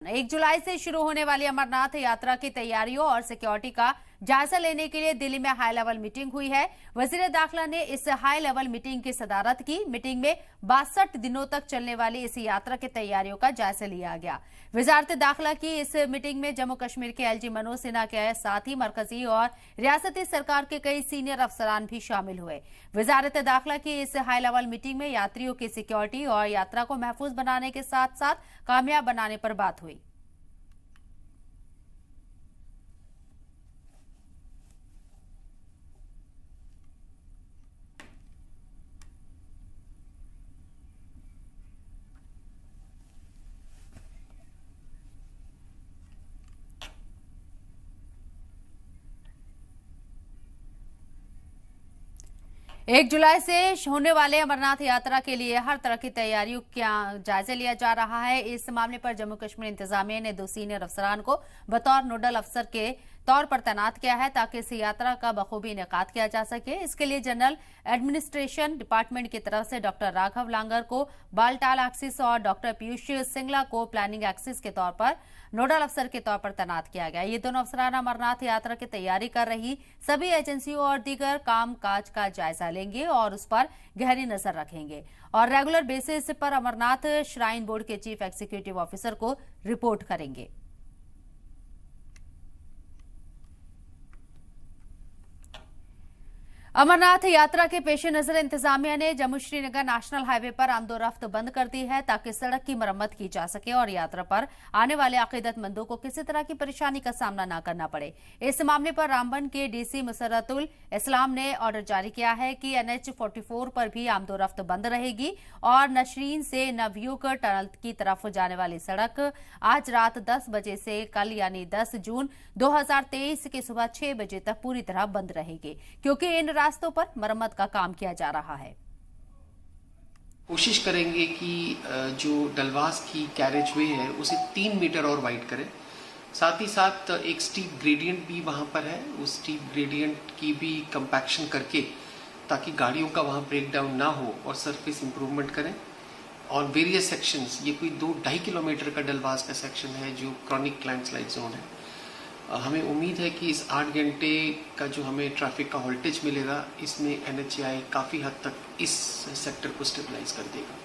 1 जुलाई से शुरू होने वाली अमरनाथ यात्रा की तैयारियों और सिक्योरिटी का जायजा लेने के लिए दिल्ली में हाई लेवल मीटिंग हुई है। वजीर दाखिला ने इस हाई लेवल मीटिंग की सदारत की। मीटिंग में 62 दिनों तक चलने वाली इस यात्रा की तैयारियों का जायजा लिया गया। वजारत दाखिला की इस मीटिंग में जम्मू कश्मीर के एलजी मनोज सिन्हा के साथ ही मरकजी और रियासती सरकार के कई सीनियर अफसरान भी शामिल हुए। वजारत दाखिला की इस हाई लेवल मीटिंग में यात्रियों की सिक्योरिटी और यात्रा को महफूज बनाने के साथ साथ कामयाब बनाने पर बात हुई। 1 जुलाई से होने वाले अमरनाथ यात्रा के लिए हर तरह की तैयारियों का जायजा लिया जा रहा है। इस मामले पर जम्मू कश्मीर इंतजामिया ने 2 सीनियर अफसरान को बतौर नोडल अफसर के तौर पर तैनात किया है ताकि इस यात्रा का बखूबी इनेकाद किया जा सके। इसके लिए जनरल एडमिनिस्ट्रेशन डिपार्टमेंट की तरफ से डॉक्टर राघव लांगर को बालटाल एक्सिस और डॉक्टर पीयूष सिंगला को प्लानिंग एक्सिस के तौर पर नोडल अफसर के तौर पर तैनात किया गया। ये दोनों अफसरान अमरनाथ यात्रा की तैयारी कर रही सभी एजेंसियों और दीगर काम काज का जायजा लेंगे और उस पर गहरी नजर रखेंगे और रेगुलर बेसिस पर अमरनाथ श्राइन बोर्ड के चीफ एग्जीक्यूटिव ऑफिसर को रिपोर्ट करेंगे। अमरनाथ यात्रा के पेश नजर इंतजामिया ने जम्मू श्रीनगर नेशनल हाईवे पर आमदोरफ्त बंद कर दी है ताकि सड़क की मरम्मत की जा सके और यात्रा पर आने वाले अकीदतमंदों को किसी तरह की परेशानी का सामना न करना पड़े। इस मामले पर रामबन के डीसी मुसर्रतुल इस्लाम ने ऑर्डर जारी किया है कि NH 44 पर भी आमदोरफ्त बंद रहेगी और नशरीन से नवयुग टनल की तरफ जाने वाली सड़क आज रात 10 बजे से कल यानी 10 जून 2023 की सुबह 6 बजे तक पूरी तरह बंद रहेगी क्योंकि इन रास्तों पर मरम्मत का काम किया जा रहा है। कोशिश करेंगे कि जो डलवास की कैरेज वे है उसे 3 मीटर और वाइड करें। साथ ही साथ एक स्टीप ग्रेडियंट भी वहां पर है, उस स्टीप ग्रेडियंट की भी कंपैक्शन करके ताकि गाड़ियों का वहां ब्रेक डाउन ना हो और सरफेस इंप्रूवमेंट करें। और वेरियस सेक्शंस, ये कोई 2-2.5 किलोमीटर का डलवास का सेक्शन है जो क्रॉनिक लैंडस्लाइड जोन है। हमें उम्मीद है कि इस 8 घंटे का जो हमें ट्रैफिक का वोल्टेज मिलेगा इसमें NHAI काफ़ी हद तक इस सेक्टर को स्टेबलाइज कर देगा।